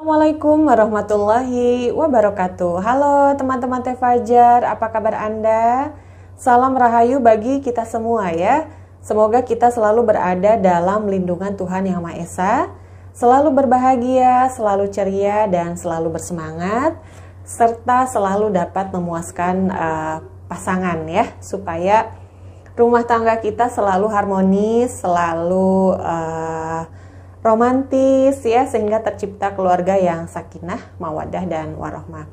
Assalamualaikum warahmatullahi wabarakatuh. Halo teman-teman Teh Fajar, apa kabar Anda? Salam rahayu bagi kita semua ya. Semoga kita selalu berada dalam lindungan Tuhan Yang Maha Esa, selalu berbahagia, selalu ceria, dan selalu bersemangat, serta selalu dapat memuaskan pasangan ya, supaya rumah tangga kita selalu harmonis, selalu romantis ya, sehingga tercipta keluarga yang sakinah, mawaddah, dan warahmah.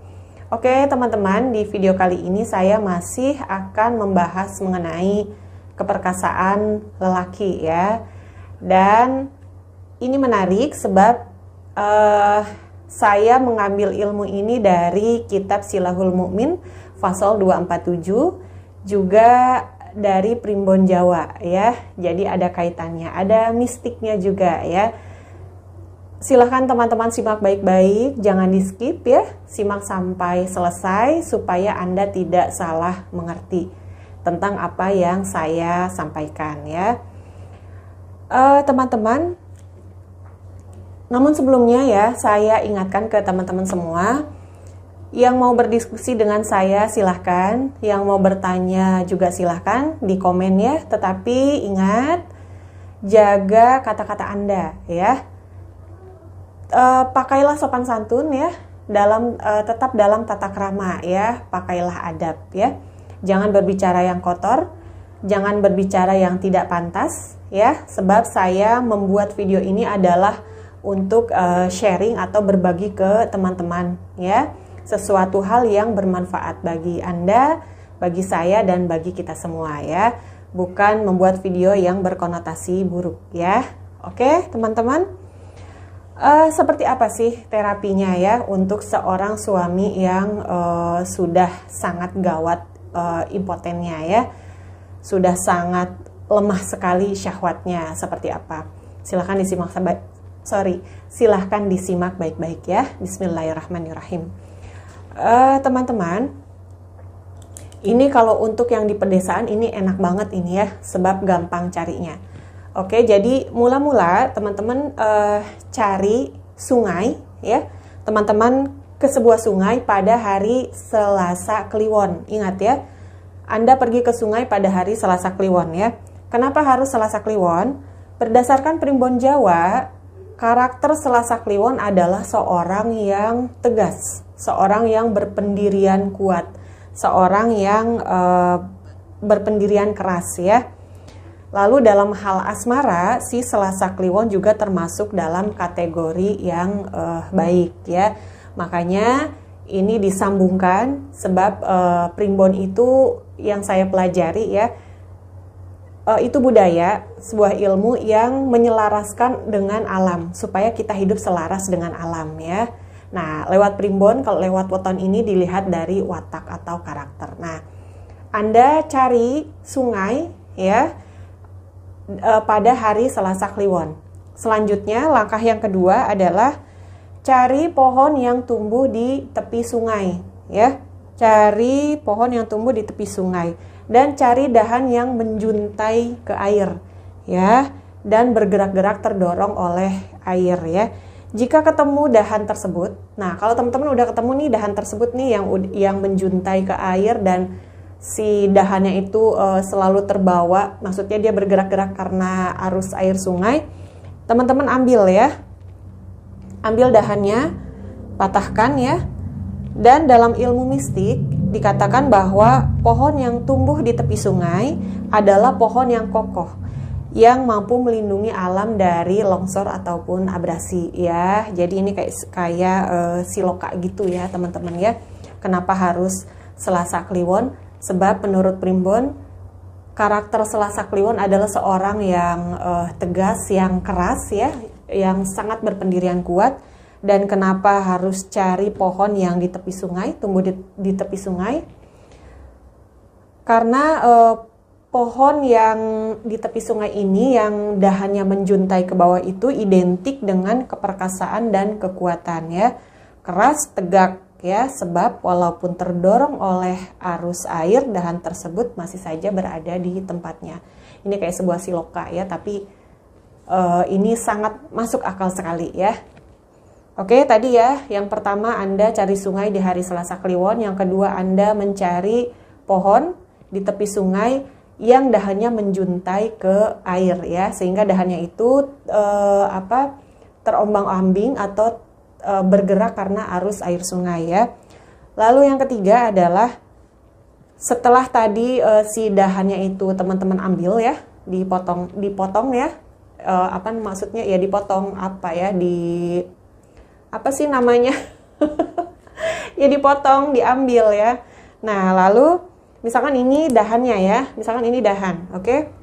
Oke teman-teman, di video kali ini saya masih akan membahas mengenai keperkasaan lelaki ya. Dan ini menarik sebab saya mengambil ilmu ini dari kitab Silahul Mu'min Fasal 247, juga dari Primbon Jawa ya. Jadi ada kaitannya, ada mistiknya juga ya. Silahkan teman-teman simak baik-baik, jangan di skip ya, simak sampai selesai supaya Anda tidak salah mengerti tentang apa yang saya sampaikan ya. Teman-teman, namun sebelumnya ya, saya ingatkan ke teman-teman semua, yang mau berdiskusi dengan saya silahkan, yang mau bertanya juga silahkan di komen ya. Tetapi ingat, jaga kata-kata Anda ya. Pakailah sopan santun ya, tetap dalam tata krama ya, pakailah adab ya. Jangan berbicara yang kotor, jangan berbicara yang tidak pantas ya. Sebab saya membuat video ini adalah untuk sharing atau berbagi ke teman-teman ya. Sesuatu hal yang bermanfaat bagi Anda, bagi saya, dan bagi kita semua ya. Bukan membuat video yang berkonotasi buruk ya. Oke teman-teman, seperti apa sih terapinya ya untuk seorang suami yang sudah sangat gawat impotennya ya, sudah sangat lemah sekali syahwatnya, seperti apa? Silahkan disimak baik-baik ya. Bismillahirrahmanirrahim. Teman-teman, ini kalau untuk yang di pedesaan ini enak banget ini ya, sebab gampang carinya. Oke, jadi mula-mula teman-teman cari sungai ya. Teman-teman ke sebuah sungai pada hari Selasa Kliwon. Ingat ya, Anda pergi ke sungai pada hari Selasa Kliwon ya. Kenapa harus Selasa Kliwon? Berdasarkan Primbon Jawa, karakter Selasa Kliwon adalah seorang yang tegas, seorang yang berpendirian kuat, seorang yang berpendirian keras ya. Lalu dalam hal asmara, si Selasa Kliwon juga termasuk dalam kategori yang baik ya. Makanya ini disambungkan sebab Primbon itu yang saya pelajari ya, itu budaya, sebuah ilmu yang menyelaraskan dengan alam supaya kita hidup selaras dengan alam ya. Nah, lewat Primbon, kalau lewat weton ini dilihat dari watak atau karakter. Nah, Anda cari sungai ya pada hari Selasa Kliwon. Selanjutnya, langkah yang kedua adalah cari pohon yang tumbuh di tepi sungai ya. Cari pohon yang tumbuh di tepi sungai dan cari dahan yang menjuntai ke air ya, dan bergerak-gerak terdorong oleh air ya. Jika ketemu dahan tersebut, nah kalau teman-teman udah ketemu nih dahan tersebut nih yang menjuntai ke air dan si dahannya itu selalu terbawa, maksudnya dia bergerak-gerak karena arus air sungai, teman-teman ambil ya, ambil dahannya, patahkan ya. Dan dalam ilmu mistik dikatakan bahwa pohon yang tumbuh di tepi sungai adalah pohon yang kokoh, yang mampu melindungi alam dari longsor ataupun abrasi ya. Jadi ini kayak siloka gitu ya teman-teman ya. Kenapa harus Selasa Kliwon? Sebab menurut Primbon, karakter Selasa Kliwon adalah seorang yang tegas, yang keras ya, yang sangat berpendirian kuat. Dan kenapa harus cari pohon yang di tepi sungai, tumbuh di tepi sungai? Karena pohon yang di tepi sungai ini yang dahannya menjuntai ke bawah itu identik dengan keperkasaan dan kekuatan ya. Keras, tegak ya, sebab walaupun terdorong oleh arus air, dahan tersebut masih saja berada di tempatnya. Ini kayak sebuah siloka ya, tapi ini sangat masuk akal sekali ya. Oke, tadi ya, yang pertama Anda cari sungai di hari Selasa Kliwon, yang kedua Anda mencari pohon di tepi sungai yang dahannya menjuntai ke air ya, sehingga dahannya itu terombang-ambing atau bergerak karena arus air sungai ya. Lalu yang ketiga adalah setelah tadi si dahannya itu teman-teman ambil ya, dipotong ya, maksudnya ya dipotong apa sih namanya? Ya dipotong, diambil ya. Nah, lalu misalkan ini dahannya ya. Misalkan ini dahan, oke?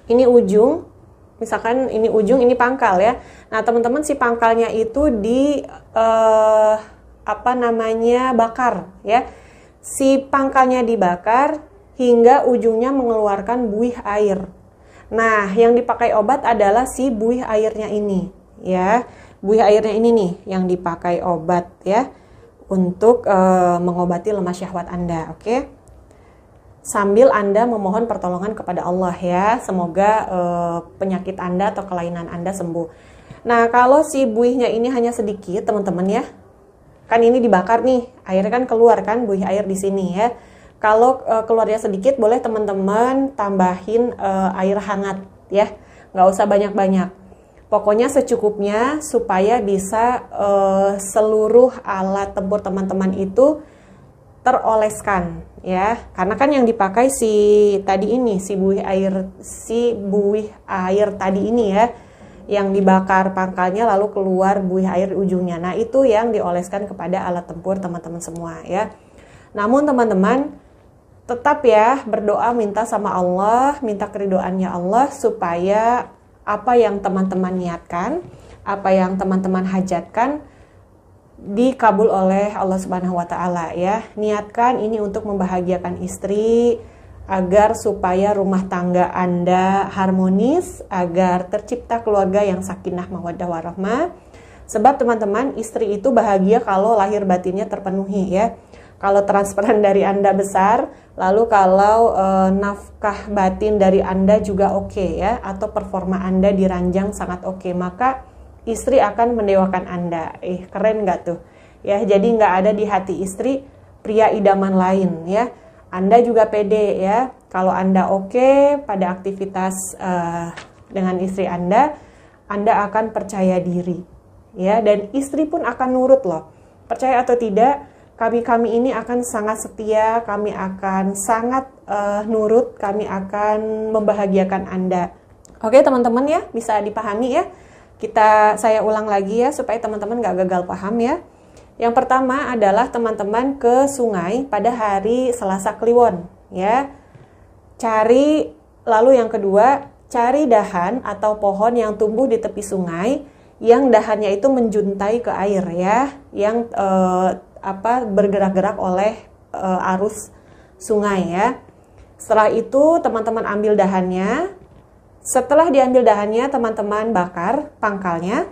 Ini ujung. Misalkan ini ujung, ini pangkal ya. Nah, teman-teman si pangkalnya itu bakar ya. Si pangkalnya dibakar hingga ujungnya mengeluarkan buih air. Nah, yang dipakai obat adalah si buih airnya ini ya. Buih airnya ini nih yang dipakai obat ya untuk mengobati lemah syahwat Anda, oke? Sambil Anda memohon pertolongan kepada Allah ya, semoga penyakit Anda atau kelainan Anda sembuh. Nah, kalau si buihnya ini hanya sedikit, teman-teman ya, kan ini dibakar nih, airnya kan keluar kan, buih air di sini ya. Kalau keluarnya sedikit, boleh teman-teman tambahin air hangat ya, nggak usah banyak-banyak. Pokoknya secukupnya supaya bisa seluruh alat tempur teman-teman itu teroleskan ya. Karena kan yang dipakai si buih air tadi ini ya, yang dibakar pangkalnya lalu keluar buih air ujungnya. Nah, itu yang dioleskan kepada alat tempur teman-teman semua ya. Namun teman-teman tetap ya berdoa, minta sama Allah, minta keridhoannya Allah supaya apa yang teman-teman niatkan, apa yang teman-teman hajatkan dikabul oleh Allah Subhanahu wa taala ya. Niatkan ini untuk membahagiakan istri agar supaya rumah tangga Anda harmonis, agar tercipta keluarga yang sakinah mawaddah warahmah. Sebab teman-teman, istri itu bahagia kalau lahir batinnya terpenuhi ya. Kalau transferan dari Anda besar, lalu kalau nafkah batin dari Anda juga oke ya, atau performa Anda diranjang sangat oke, maka istri akan mendewakan Anda. Keren nggak tuh? Ya, jadi nggak ada di hati istri pria idaman lain ya. Anda juga pede ya. Kalau Anda oke pada aktivitas dengan istri Anda akan percaya diri ya, dan istri pun akan nurut loh. Percaya atau tidak, kami ini akan sangat setia, kami akan sangat nurut, kami akan membahagiakan Anda. Oke teman-teman ya, bisa dipahami ya. Saya ulang lagi ya, supaya teman-teman gak gagal paham ya. Yang pertama adalah teman-teman ke sungai pada hari Selasa Kliwon ya. Lalu yang kedua, cari dahan atau pohon yang tumbuh di tepi sungai, yang dahannya itu menjuntai ke air ya, yang bergerak-gerak oleh arus sungai ya. Setelah itu teman-teman ambil dahannya. Setelah diambil dahannya, teman-teman bakar pangkalnya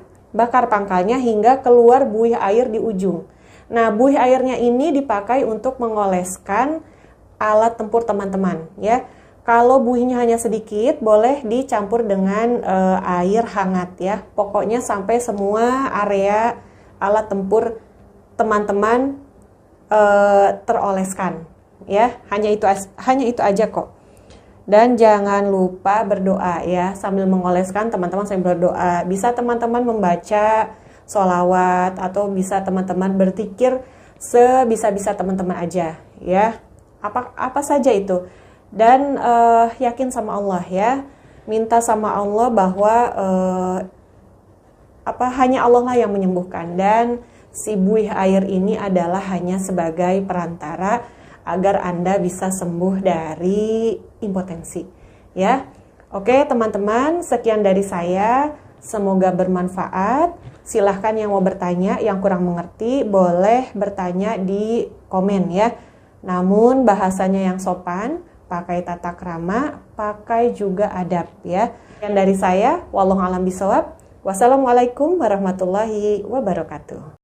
hingga keluar buih air di ujung. Nah, buih airnya ini dipakai untuk mengoleskan alat tempur teman-teman ya. Kalau buihnya hanya sedikit, boleh dicampur dengan air hangat ya. Pokoknya sampai semua area alat tempur teman-teman teroleskan ya. Hanya itu aja kok. Dan jangan lupa berdoa ya, sambil mengoleskan teman-teman sambil berdoa. Bisa teman-teman membaca sholawat atau bisa teman-teman berzikir sebisa-bisa teman-teman aja ya. Apa saja itu. Dan yakin sama Allah ya. Minta sama Allah bahwa hanya Allah lah yang menyembuhkan, dan si buih air ini adalah hanya sebagai perantara agar Anda bisa sembuh dari impotensi ya. Oke teman-teman, sekian dari saya, semoga bermanfaat. Silahkan yang mau bertanya, yang kurang mengerti boleh bertanya di komen ya. Namun bahasanya yang sopan, pakai tata krama, pakai juga adab ya. Sekian dari saya, wallahu a'lam bishawab. Wassalamualaikum warahmatullahi wabarakatuh.